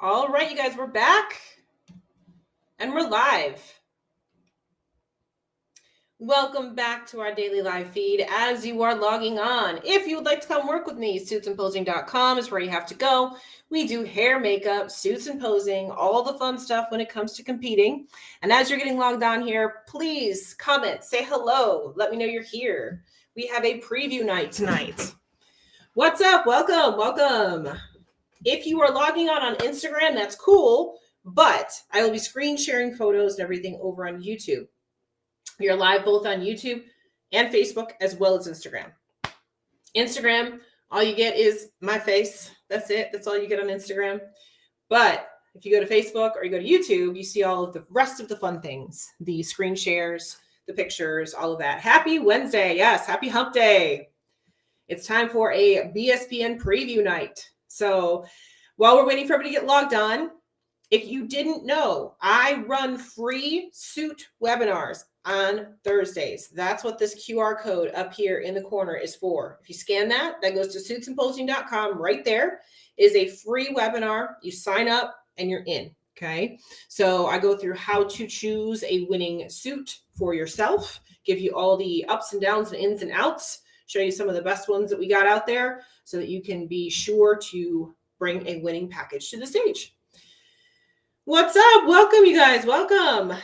All right, you guys, we're back and we're live. Welcome back to our daily live feed as you are logging on. If you would like to come work with me, suitsandposing.com is where you have to go. We do hair, makeup, suits and posing, all the fun stuff when it comes to competing. And as you're getting logged on here, please comment, say hello, let me know you're here. We have a preview night tonight. What's up? Welcome. If you are logging on Instagram, that's cool, but I will be screen sharing photos and everything over on YouTube. We are live both on YouTube and Facebook as well as Instagram. Instagram, all you get is my face. That's it. That's all you get on Instagram. But if you go to Facebook or you go to YouTube, you see all of the rest of the fun things, the screen shares, the pictures, all of that. Happy Wednesday. Yes, happy hump day. It's time for a BSPN preview night. So while we're waiting for everybody to get logged on, if you didn't know, I run free suit webinars on Thursdays. That's what this QR code up here in the corner is for. If you scan that goes to suitsandposing.com right there. It is a free webinar. You sign up and you're in, okay? So I go through how to choose a winning suit for yourself, give you all the ups and downs and ins and outs, show you some of the best ones that we got out there so that you can be sure to bring a winning package to the stage. What's up? Welcome, you guys. Welcome.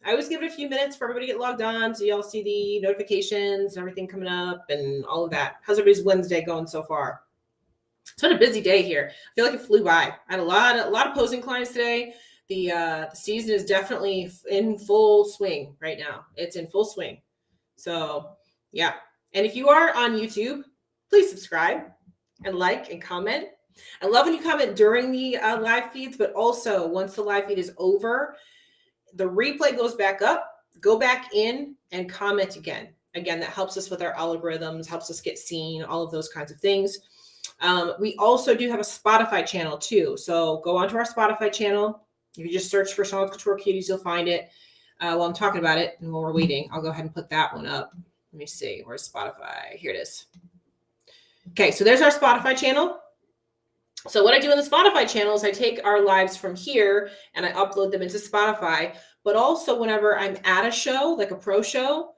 I always give it a few minutes for everybody to get logged on so y'all see the notifications and everything coming up and all of that. How's everybody's Wednesday going so far? It's been a busy day here. I feel like it flew by. I had a lot of posing clients today. The season is definitely in full swing right now. It's in full swing. So yeah. And if you are on YouTube, please subscribe and like and comment. I love when you comment during the live feeds, but also once the live feed is over, the replay goes back up, go back in and comment again. Again, that helps us with our algorithms, helps us get seen, all of those kinds of things. We also do have a Spotify channel too. So go onto our Spotify channel. If you just search for Charlotte Couture Cuties, you'll find it. While I'm talking about it and while we're waiting, I'll go ahead and put that one up. Let me see, where's Spotify? Here it is. Okay, so there's our Spotify channel. So what I do in the Spotify channel is I take our lives from here and I upload them into Spotify. But also whenever I'm at a show, like a pro show,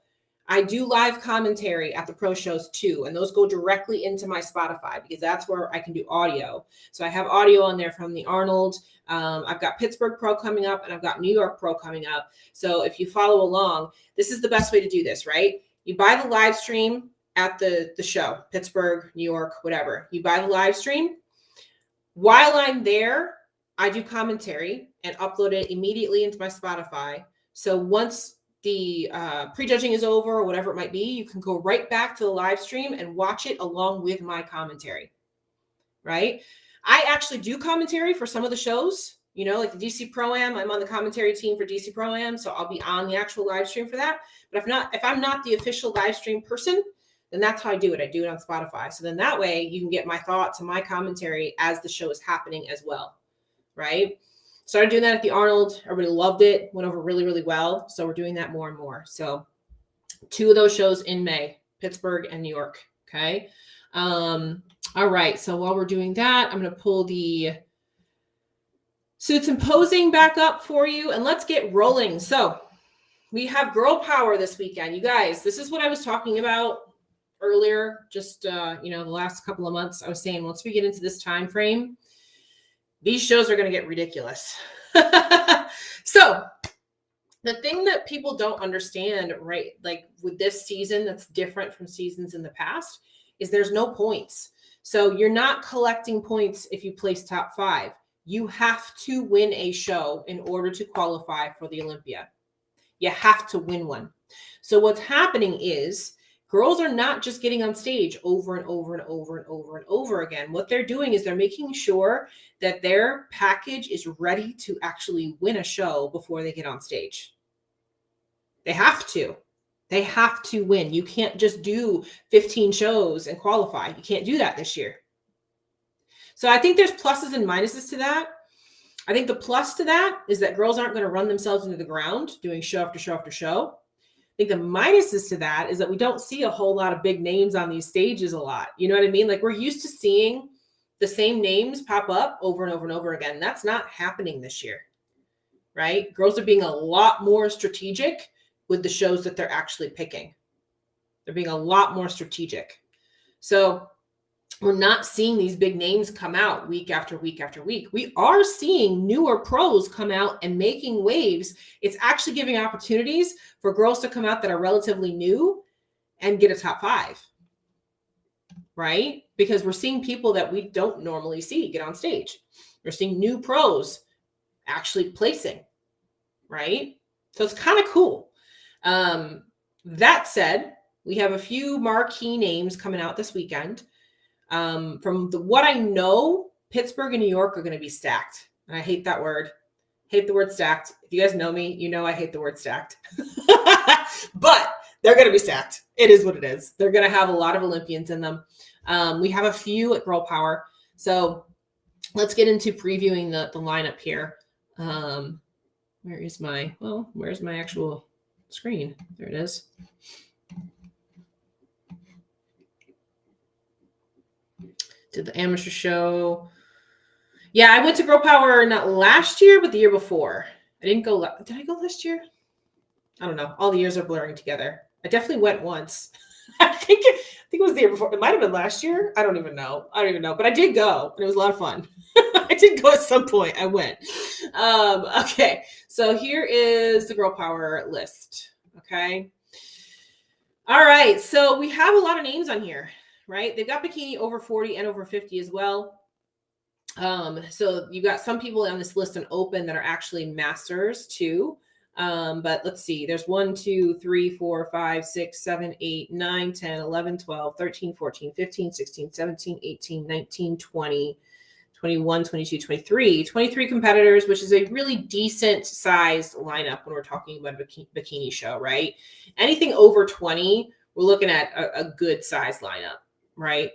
I do live commentary at the pro shows too. And those go directly into my Spotify because that's where I can do audio. So I have audio on there from the Arnold. I've got Pittsburgh Pro coming up and I've got New York Pro coming up. So if you follow along, this is the best way to do this, right? You buy the live stream at the show, Pittsburgh, New York, whatever. You buy the live stream. While I'm there, I do commentary and upload it immediately into my Spotify. So once the prejudging is over or whatever it might be, you can go right back to the live stream and watch it along with my commentary, right? I actually do commentary for some of the shows, you know, like the DC Pro-Am. I'm on the commentary team for DC Pro-Am, so I'll be on the actual live stream for that. But if I'm not the official live stream person, then that's how I do it. I do it on Spotify. So then that way you can get my thoughts and my commentary as the show is happening as well, right? Started doing that at the Arnold. Everybody loved it. Went over really, really well. So we're doing that more and more. So 2 of those shows in May, Pittsburgh and New York, okay? All right. So while we're doing that, I'm going to pull the suits and posing back up for you, and let's get rolling. So we have Girl Power this weekend. You guys, this is what I was talking about earlier, just the last couple of months. I was saying once we get into this time frame, these shows are going to get ridiculous. So the thing that people don't understand, right, like with this season that's different from seasons in the past, is there's no points. So you're not collecting points if you place top 5. You have to win a show in order to qualify for the Olympia. You have to win one. So what's happening is girls are not just getting on stage over and over and over and over and over again. What they're doing is they're making sure that their package is ready to actually win a show before they get on stage. They have to. They have to win. You can't just do 15 shows and qualify. You can't do that this year. So I think there's pluses and minuses to that. I think the plus to that is that girls aren't going to run themselves into the ground doing show after show after show. I think the minuses to that is that we don't see a whole lot of big names on these stages a lot. You know what I mean? Like we're used to seeing the same names pop up over and over and over again. That's not happening this year, right? Girls are being a lot more strategic with the shows that they're actually picking. They're being a lot more strategic. So we're not seeing these big names come out week after week after week. We are seeing newer pros come out and making waves. It's actually giving opportunities for girls to come out that are relatively new and get a top 5, right? Because we're seeing people that we don't normally see get on stage. We're seeing new pros actually placing, right? So it's kind of cool. That said, we have a few marquee names coming out this weekend. From what I know, Pittsburgh and New York are going to be stacked. And I hate that word. Hate the word stacked. If you guys know me, you know I hate the word stacked. But they're going to be stacked. It is what it is. They're going to have a lot of Olympians in them. We have a few at Girl Power. So let's get into previewing the lineup here. Where's my actual screen? There it is. Did the amateur show. Yeah, I went to Girl Power not last year, but the year before. I didn't go. Did I go last year? I don't know. All the years are blurring together. I definitely went once. I think it was the year before. It might have been last year. I don't even know. But I did go, and it was a lot of fun. I did go at some point. I went. Okay, so here is the Girl Power list. Okay. All right, so we have a lot of names on here, right? They've got bikini over 40 and over 50 as well. So you got some people on this list in open that are actually masters too. But let's see, there's 1, 2, 3, 4, 5, 6, 7, 8, 9, 10, 11, 12, 13, 14, 15, 16, 17, 18, 19, 20, 21, 22, 23 competitors, which is a really decent sized lineup when we're talking about a bikini show, right? Anything over 20, we're looking at a good size lineup, right?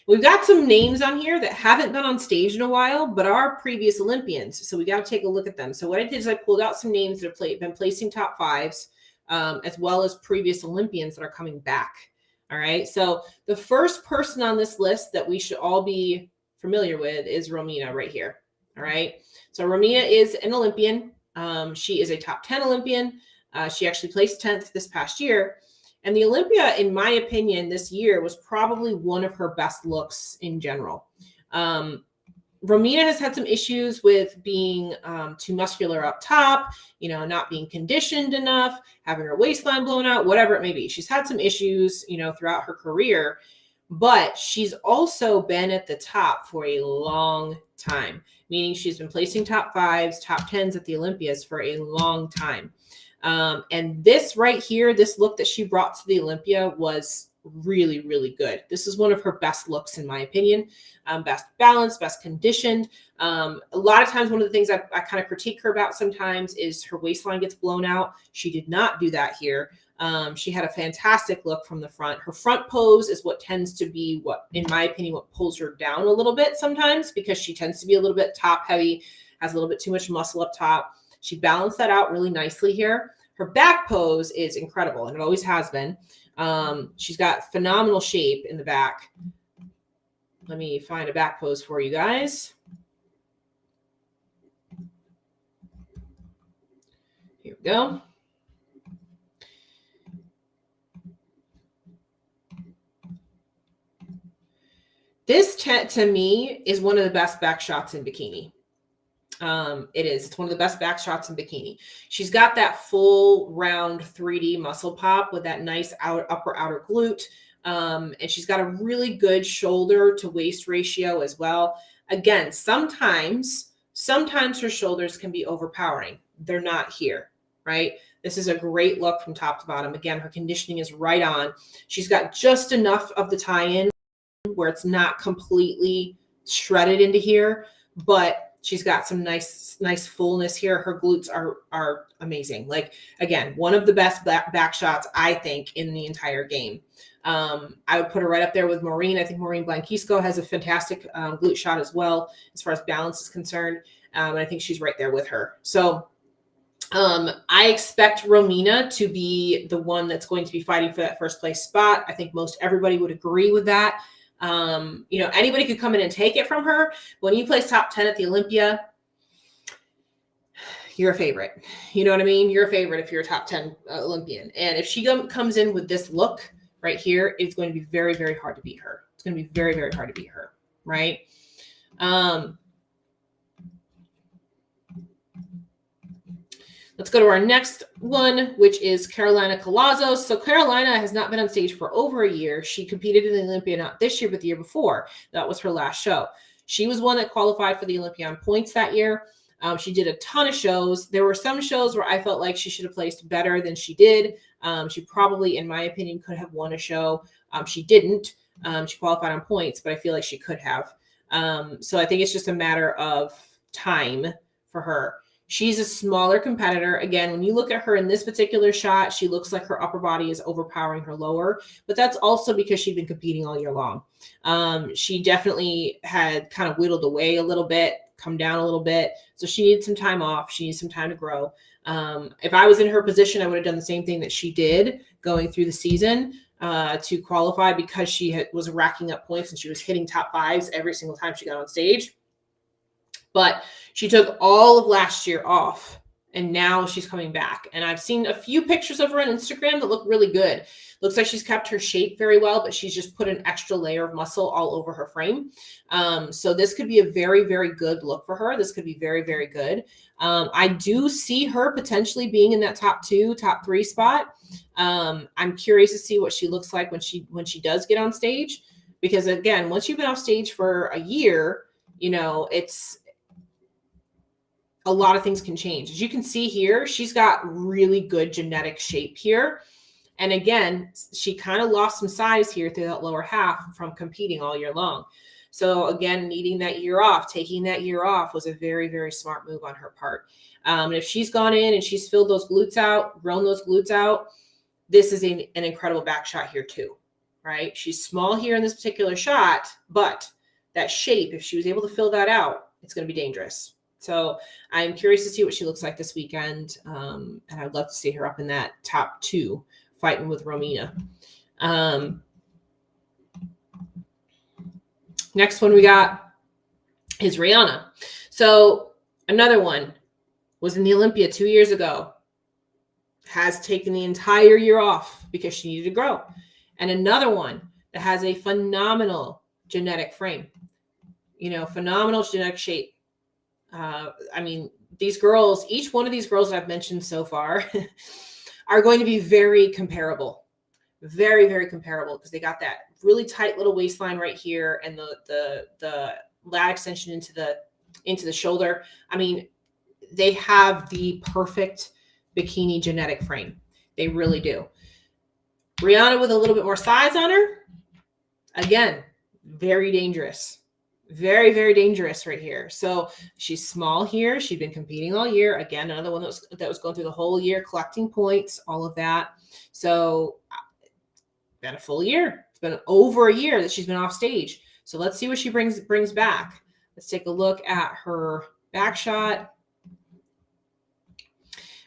We've got some names on here that haven't been on stage in a while, but are previous Olympians. So we got to take a look at them. So what I did is I pulled out some names that have been placing top 5s, as well as previous Olympians that are coming back. All right. So the first person on this list that we should all be familiar with is Romina right here. All right. So Romina is an Olympian. She is a top 10 Olympian. She actually placed 10th this past year. And the Olympia, in my opinion, this year was probably one of her best looks in general. Romina has had some issues with being too muscular up top, not being conditioned enough, having her waistline blown out, whatever it may be. She's had some issues, throughout her career, but she's also been at the top for a long time, meaning she's been placing top 5s, top 10s at the Olympias for a long time. And this right here, this look that she brought to the Olympia was really, really good. This is one of her best looks, in my opinion. Best balanced, best conditioned. A lot of times, one of the things I kind of critique her about sometimes is her waistline gets blown out. She did not do that here. She had a fantastic look from the front. Her front pose is what tends to be in my opinion, what pulls her down a little bit sometimes, because she tends to be a little bit top heavy, has a little bit too much muscle up top. She balanced that out really nicely here. Her back pose is incredible, and it always has been. She's got phenomenal shape in the back. Let me find a back pose for you guys. Here we go. This to me is one of the best back shots in bikini. It is. It's one of the best back shots in bikini. She's got that full round 3D muscle pop with that nice upper outer glute. And she's got a really good shoulder to waist ratio as well. Again, sometimes her shoulders can be overpowering. They're not here, right? This is a great look from top to bottom. Again, her conditioning is right on. She's got just enough of the tie-in where it's not completely shredded into here, but she's got some nice fullness here. Her glutes are amazing. Like, again, one of the best back shots, I think, in the entire game. I would put her right up there with Maureen. I think Maureen Blanquisco has a fantastic glute shot as well, as far as balance is concerned. And I think she's right there with her. So I expect Romina to be the one that's going to be fighting for that first place spot. I think most everybody would agree with that. Anybody could come in and take it from her. When you place top 10 at the Olympia, you're a favorite. You know what I mean? You're a favorite if you're a top 10 Olympian. And if she comes in with this look right here, it's going to be very, very hard to beat her. It's going to be very, very hard to beat her, right? Let's go to our next one, which is Carolina Colazo. So Carolina has not been on stage for over a year. She competed in the Olympia, not this year, but the year before. That was her last show. She was one that qualified for the Olympia on points that year. She did a ton of shows. There were some shows where I felt like she should have placed better than she did. She probably, in my opinion, could have won a show. She didn't. She qualified on points, but I feel like she could have. So I think it's just a matter of time for her. She's a smaller competitor. Again, when you look at her in this particular shot, she looks like her upper body is overpowering her lower, but that's also because she'd been competing all year long. She definitely had kind of whittled away a little bit, come down a little bit. So she needs some time off. She needs some time to grow. If I was in her position, I would have done the same thing that she did going through the season to qualify, because she was racking up points and she was hitting top fives every single time she got on stage. But she took all of last year off, and now she's coming back. And I've seen a few pictures of her on Instagram that look really good. Looks like she's kept her shape very well, but she's just put an extra layer of muscle all over her frame. So this could be a very, very good look for her. This could be very, very good. I do see her potentially being in that top 2, top 3 spot. I'm curious to see what she looks like when she does get on stage, because again, once you've been off stage for a year, it's a lot of things can change. As you can see here, she's got really good genetic shape here. And again, she kind of lost some size here through that lower half from competing all year long. So again, needing that year off, taking that year off was a very, very smart move on her part. And if she's gone in and she's filled those glutes out, grown those glutes out, this is an incredible back shot here too, right? She's small here in this particular shot, but that shape, if she was able to fill that out, it's going to be dangerous. So I'm curious to see what she looks like this weekend. And I'd love to see her up in that top 2 fighting with Romina. Next one we got is Rihanna. So another one was in the Olympia 2 years ago, has taken the entire year off because she needed to grow. And another one that has a phenomenal genetic frame, phenomenal genetic shape. These girls, each one of these girls that I've mentioned so far are going to be very comparable, very, very comparable, because they got that really tight little waistline right here and the lat extension into the shoulder. They have the perfect bikini genetic frame. They really do. Rihanna with a little bit more size on her, again, very dangerous. Very, very dangerous right here. So she's small here. She'd been competing all year. Again, another one that was going through the whole year, collecting points, all of that. So been a full year. It's been over a year that she's been off stage. So let's see what she brings back. Let's take a look at her back shot.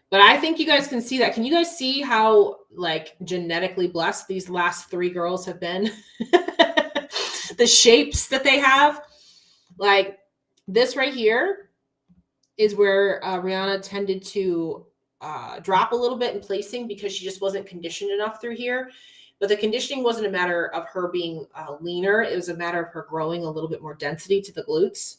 But I think you guys can see that. Can you guys see how genetically blessed these last 3 girls have been? The shapes that they have. This right here is where Rihanna tended to drop a little bit in placing because she just wasn't conditioned enough through here. But the conditioning wasn't a matter of her being leaner. It was a matter of her growing a little bit more density to the glutes,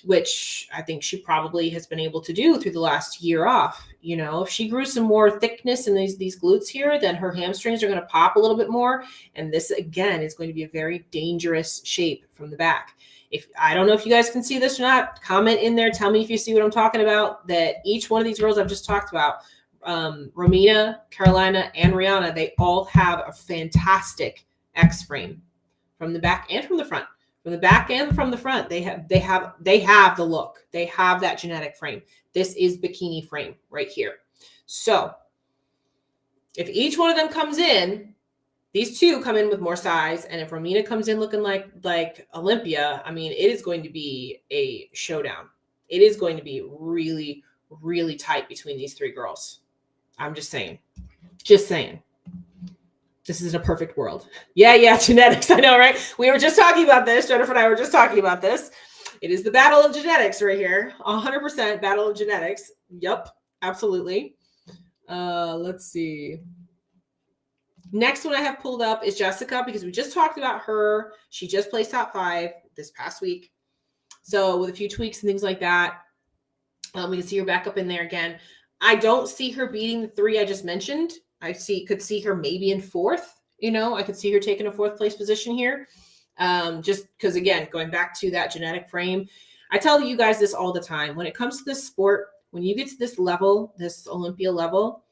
which I think she probably has been able to do through the last year off. If she grew some more thickness in these glutes here, then her hamstrings are going to pop a little bit more. And this, again, is going to be a very dangerous shape from the back. I don't know if you guys can see this or not, comment in there. Tell me if you see what I'm talking about, that each one of these girls I've just talked about, Romina, Carolina, and Rihanna, they all have a fantastic X frame from the back and from the front. From the back and from the front, they have the look. They have that genetic frame. This is bikini frame right here. So if each one of them comes in, these 2 come in with more size, and if Romina comes in looking like Olympia, it is going to be a showdown. It is going to be really, really tight between these 3 girls. I'm just saying. Just saying. This isn't a perfect world. Yeah, genetics. I know, right? We were just talking about this. Jennifer and I were just talking about this. It is the battle of genetics right here. 100% battle of genetics. Yep, absolutely. Let's see. Next one I have pulled up is Jessica, because we just talked about her. She just placed top 5 this past week. So with a few tweaks and things like that, we can see her back up in there again. I don't see her beating the 3 I just mentioned. Could see her maybe in 4th. I could see her taking a 4th place position here. Just because, again, going back to that genetic frame, I tell you guys this all the time. When it comes to this sport, when you get to this level, this Olympia level,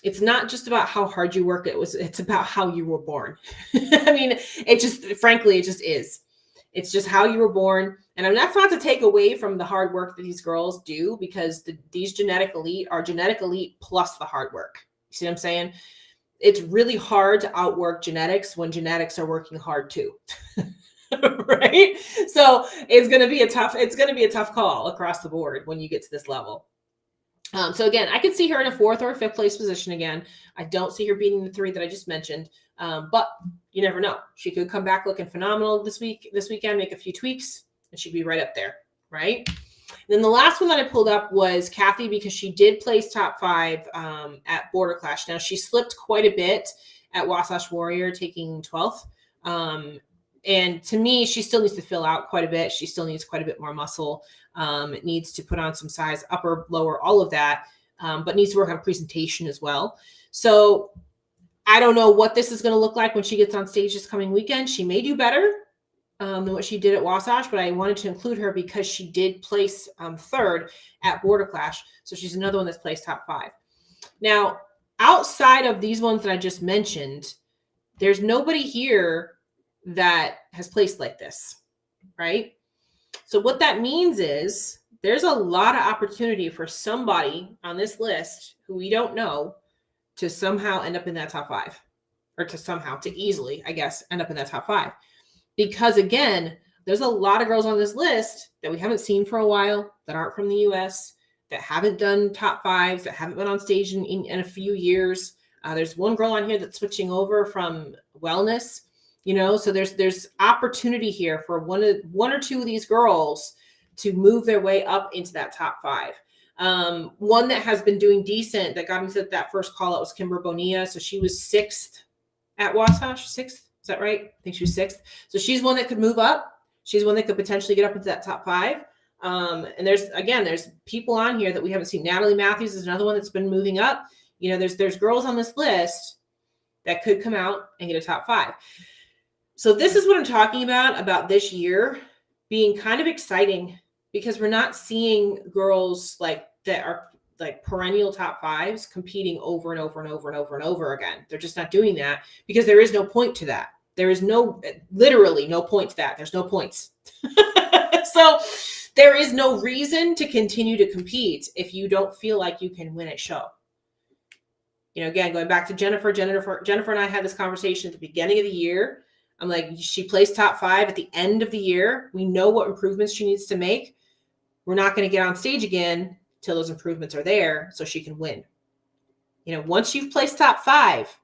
it's not just about how hard you work. It's about how you were born. I mean, it just is. It's just how you were born. And that's not to take away from the hard work that these girls do, because these genetic elite are genetic elite plus the hard work. You see what I'm saying? It's really hard to outwork genetics when genetics are working hard too. Right? So it's going to be a tough call across the board when you get to this level. So again, I could see her in a 4th or a 5th place position again. I don't see her beating the 3 that I just mentioned. But you never know. She could come back looking phenomenal this weekend, make a few tweaks, and she'd be right up there, right? And then the last one that I pulled up was Kathy, because she did place top 5 at Border Clash. Now, she slipped quite a bit at Wasatch Warrior, taking 12th. And to me, she still needs to fill out quite a bit. She still needs quite a bit more muscle. It needs to put on some size, upper, lower, all of that, but needs to work on presentation as well. So I don't know what this is going to look like when she gets on stage this coming weekend. She may do better than what she did at Wasatch, but I wanted to include her because she did place 3rd at Border Clash. So she's another one that's placed top 5. Now, outside of these ones that I just mentioned, there's nobody here that has placed like this, right? So what that means is there's a lot of opportunity for somebody on this list who we don't know to somehow end up in that top 5, or to easily, I guess, end up in that top 5. Because again, there's a lot of girls on this list that we haven't seen for a while, that aren't from the US, that haven't done top 5s, that haven't been on stage in a few years. There's one girl on here that's switching over from wellness, so there's opportunity here for one or two of these girls to move their way up into that top 5. One that has been doing decent, that got into that first call out, was Kimber Bonilla. So she was 6th at Wasatch. 6th, is that right? I think she was 6th. So she's one that could move up. She's one that could potentially get up into that top 5. And there's people on here that we haven't seen. Natalie Matthews is another one that's been moving up. There's girls on this list that could come out and get a top 5. So this is what I'm talking about this year being kind of exciting, because we're not seeing girls that are like perennial top 5s competing over and over and over and over and over again. They're just not doing that, because there is no point to that. There is literally no point to that. There's no points. So there is no reason to continue to compete if you don't feel like you can win a show. Again, going back to Jennifer and I had this conversation at the beginning of the year. I'm like, she placed top 5 at the end of the year. We know what improvements she needs to make. We're not going to get on stage again till those improvements are there so she can win. Once you've placed top 5,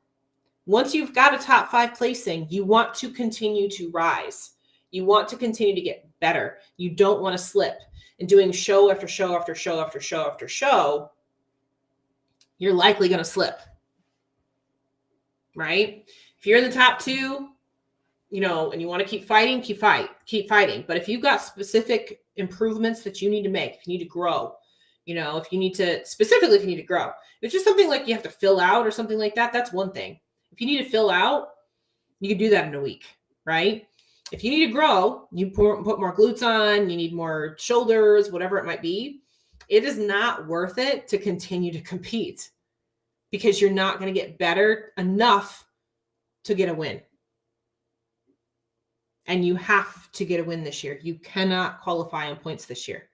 once you've got a top 5 placing, you want to continue to rise. You want to continue to get better. You don't want to slip. And doing show after show after show after show after show, you're likely going to slip, right? If you're in the top 2, and you want to keep fighting, keep fighting. But if you've got specific improvements that you need to make, if you need to grow, if you need to grow, if it's just something like you have to fill out or something like that, that's one thing. If you need to fill out, you can do that in a week, right? If you need to grow, you put more glutes on, you need more shoulders, whatever it might be. It is not worth it to continue to compete, because you're not going to get better enough to get a win. And you have to get a win this year. You cannot qualify on points this year,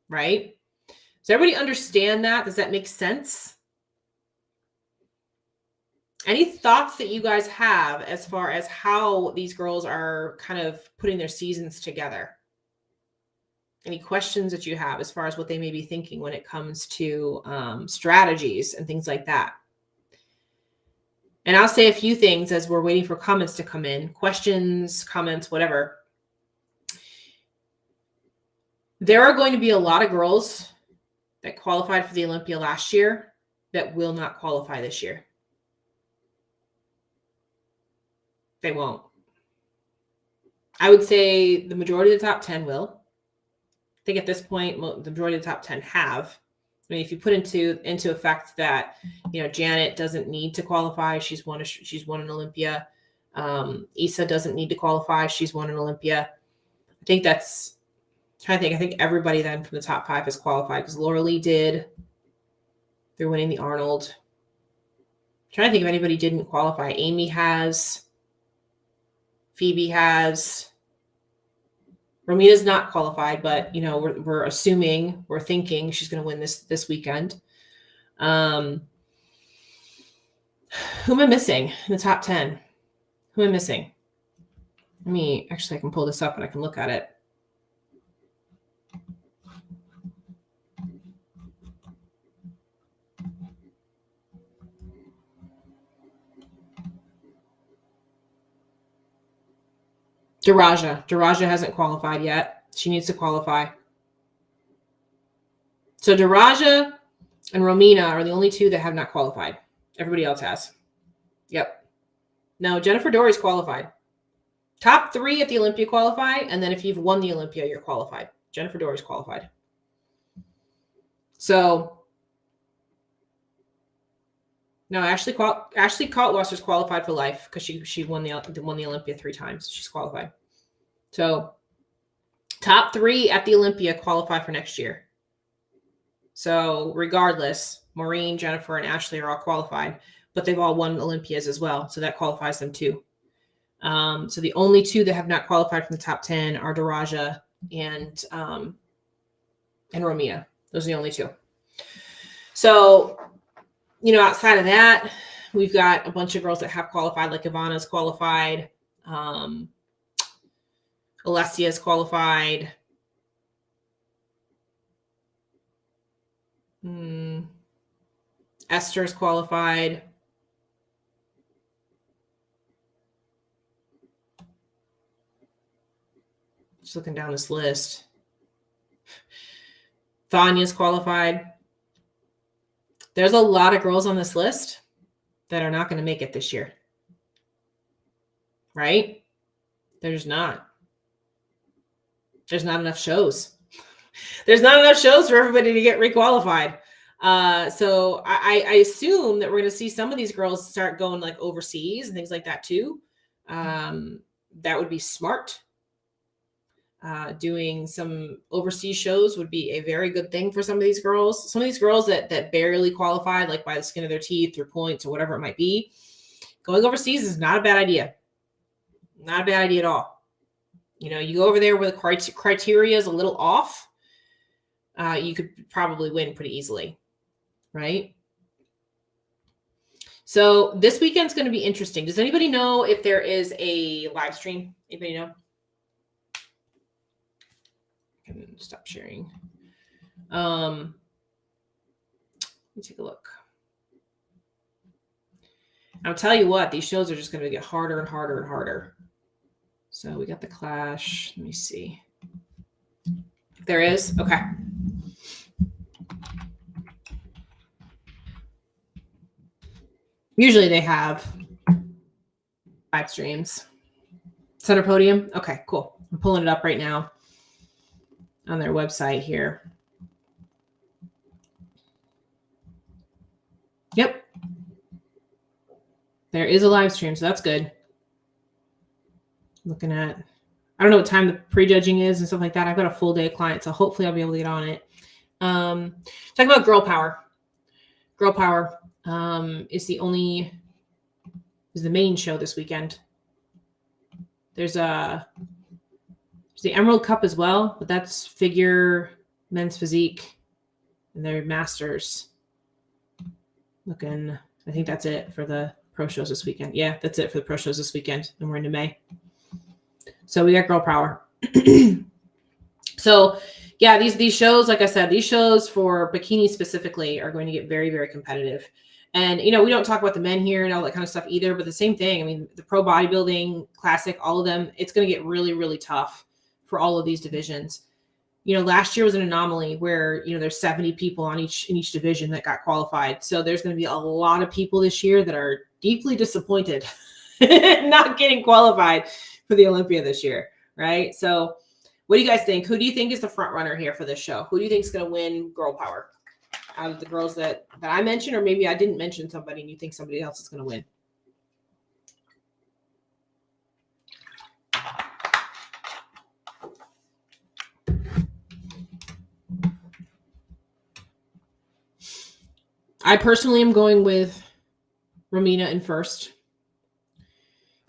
right? Does everybody understand that? Does that make sense? Any thoughts that you guys have as far as how these girls are kind of putting their seasons together? Any questions that you have as far as what they may be thinking when it comes to strategies and things like that? And I'll say a few things as we're waiting for comments to come in, questions, comments, whatever. There are going to be a lot of girls that qualified for the Olympia last year that will not qualify this year. They won't. I would say the majority of the top 10 will. I think at this point, the majority of the top 10 have. I mean, if you put into effect that, Janet doesn't need to qualify. She's won an Olympia. Issa doesn't need to qualify. She's won an Olympia. I think that's, I think everybody then from the top 5 has qualified because Laura Lee did. They're winning the Arnold. I'm trying to think if anybody didn't qualify. Amy has. Phoebe has. Romina's not qualified, but we're assuming, we're thinking she's going to win this weekend. Who am I missing in the top 10? Who am I missing? I can pull this up and I can look at it. Daraja hasn't qualified yet. She needs to qualify. So Daraja and Romina are the only 2 that have not qualified. Everybody else has. Yep. No, Jennifer Dory's qualified. Top 3 at the Olympia qualify, and then if you've won the Olympia, you're qualified. Jennifer Dory's qualified. So no, Ashley Kaltwasser's qualified for life because she won the Olympia 3 times. She's qualified. So top 3 at the Olympia qualify for next year. So regardless, Maureen, Jennifer, and Ashley are all qualified, but they've all won Olympias as well. So that qualifies them too. So the only 2 that have not qualified from the top 10 are Daraja and Romina. Those are the only 2. So, outside of that, we've got a bunch of girls that have qualified, like Ivana's qualified. Alessia's qualified. Esther's qualified. Just looking down this list. Tanya's qualified. There's a lot of girls on this list that are not going to make it this year. Right? There's not. There's not enough shows. There's not enough shows for everybody to get requalified. So I assume that we're going to see some of these girls start going like overseas and things like that too. That would be smart. Doing some overseas shows would be a very good thing for some of these girls. Some of these girls that barely qualified, like by the skin of their teeth or points or whatever it might be, going overseas is not a bad idea. Not a bad idea at all. You go over there where the criteria is a little off, you could probably win pretty easily, right? So this weekend's going to be interesting. Does anybody know if there is a live stream? Anybody know? I can stop sharing. Let me take a look. I'll tell you what, these shows are just going to get harder and harder and harder. So we got the Clash. Let me see. There is? Okay. Usually they have live streams. Center Podium? Okay, cool. I'm pulling it up right now on their website here. Yep. There is a live stream, so that's good. Looking at, I don't know what time the prejudging is and stuff like that. I've got a full day of clients, so hopefully I'll be able to get on it. Talking about Girl Power. Girl Power is the main show this weekend. There's the Emerald Cup as well, but that's figure, men's physique, and their masters. I think that's it for the pro shows this weekend. Yeah, that's it for the pro shows this weekend, and we're into May. So we got Girl Power. So Yeah, these shows, like I said, these shows for bikini specifically are going to get very, very competitive. And, we don't talk about the men here and all that kind of stuff either, but the same thing. I mean, the pro bodybuilding, classic, all of them, it's going to get really, really tough for all of these divisions. Last year was an anomaly where, there's 70 people in each division that got qualified. So there's going to be a lot of people this year that are deeply disappointed not getting qualified for the Olympia this year, right? So what do you guys think? Who do you think is the front runner here for this show? Who do you think is going to win girl power out of the girls that I mentioned, or maybe I didn't mention somebody and you think somebody else is going to win? I personally am going with Romina in first,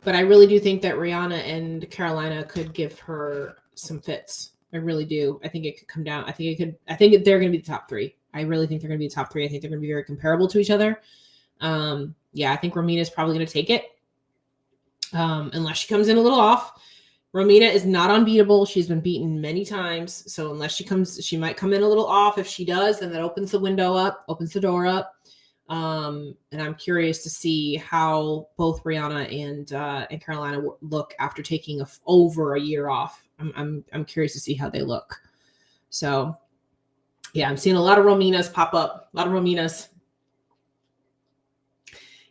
but I really do think that Rihanna and Carolina could give her some fits. I really do. I think it could come down. I think they're going to be the top three. I really think they're going to be the top three. I think they're going to be very comparable to each other. I think Romina is probably going to take it. Unless she comes in a little off. Romina is not unbeatable. She's been beaten many times. So unless she might come in a little off. If she does, then that opens the window up, opens the door up. And I'm curious to see how both Rihanna and Carolina look after taking over a year off. I'm curious to see how they look. So yeah, I'm seeing a lot of Rominas pop up. A lot of Rominas.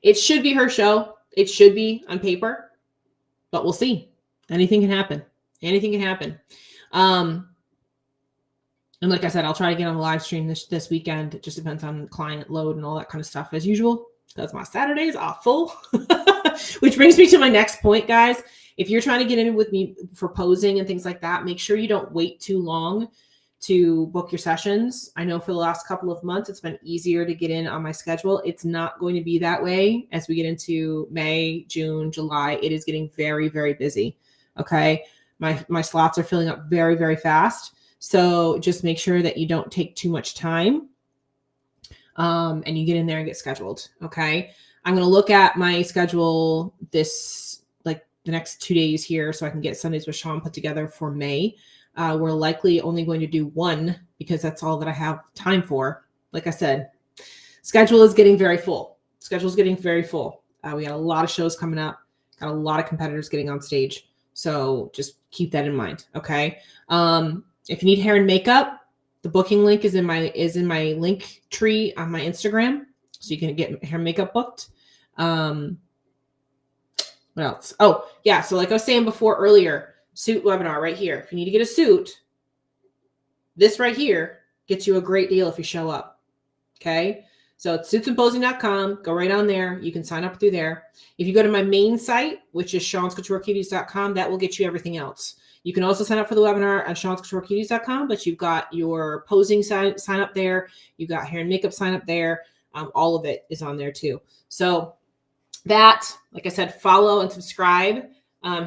It should be her show. It should be on paper, but we'll see. Anything can happen. Anything can happen. And like I said, I'll try to get on the live stream this weekend. It just depends on client load and all that kind of stuff as usual, because my Saturdays are full. Which brings me to my next point, guys. If you're trying to get in with me for posing and things like that, make sure you don't wait too long to book your sessions. I know for the last couple of months, it's been easier to get in on my schedule. It's not going to be that way as we get into May, June, July. It is getting very, very busy. Okay. My slots are filling up very, very fast. So just make sure that you don't take too much time and you get in there and get scheduled. Okay. I'm going to look at my schedule the next 2 days here so I can get Sundays with Sean put together for May. We're likely only going to do one because that's all that I have time for. Like I said, schedule is getting very full. We got a lot of shows coming up, got a lot of competitors getting on stage. So just keep that in mind. Okay. If you need hair and makeup, the booking link is in my link tree on my Instagram. So you can get hair and makeup booked. What else? Oh yeah. So like I was saying before earlier, suit webinar right here. If you need to get a suit, this right here gets you a great deal if you show up. Okay. So it's suitsandposing.com. Go right on there. You can sign up through there. If you go to my main site, which is SeansCoutureCuties.com, that will get you everything else. You can also sign up for the webinar at SeansCoutureCuties.com, but you've got your posing sign up there. You've got hair and makeup sign up there. All of it is on there too. So that, like I said, follow and subscribe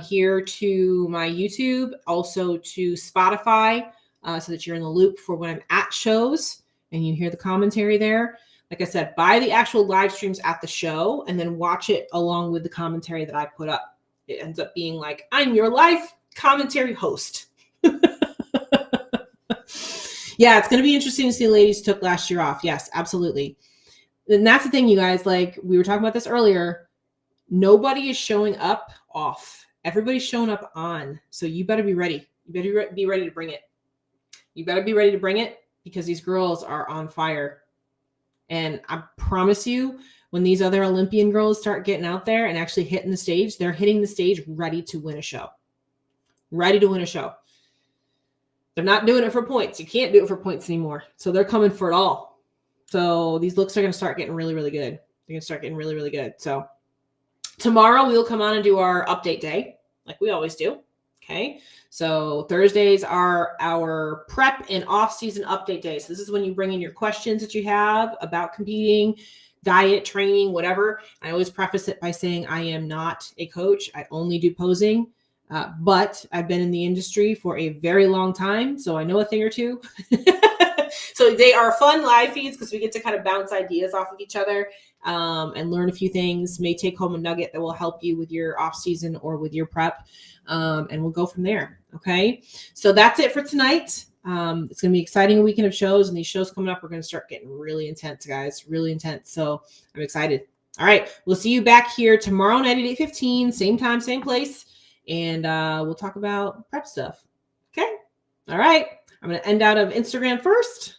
here to my YouTube, also to Spotify, so that you're in the loop for when I'm at shows and you hear the commentary there. Like I said, buy the actual live streams at the show and then watch it along with the commentary that I put up. It ends up being like, I'm your live commentary host. Yeah, it's going to be interesting to see the ladies took last year off. Yes, absolutely. And that's the thing, you guys, like we were talking about this earlier. Nobody is showing up off. Everybody's showing up on. So you better be ready. You better be ready to bring it. You better be ready to bring it because these girls are on fire. And I promise you, when these other Olympian girls start getting out there and actually hitting the stage, they're hitting the stage ready to win a show. Ready to win a show. They're not doing it for points. You can't do it for points anymore. So they're coming for it all. So these looks are going to start getting really, really good. They're going to start getting really, really good. So tomorrow we'll come on and do our update day like we always do. Okay. So Thursdays are our prep and off-season update days. This is when you bring in your questions that you have about competing, diet, training, whatever. I always preface it by saying I am not a coach. I only do posing, but I've been in the industry for a very long time, so I know a thing or two. So they are fun live feeds because we get to kind of bounce ideas off of each other and learn a few things. May take home a nugget that will help you with your off season or with your prep, and we'll go from there. Okay, so that's it for tonight. It's going to be an exciting weekend of shows, and these shows coming up are going to start getting really intense, guys, really intense. So I'm excited. All right. We'll see you back here tomorrow night at 8:15, same time, same place. And we'll talk about prep stuff. Okay. All right. I'm going to end out of Instagram first.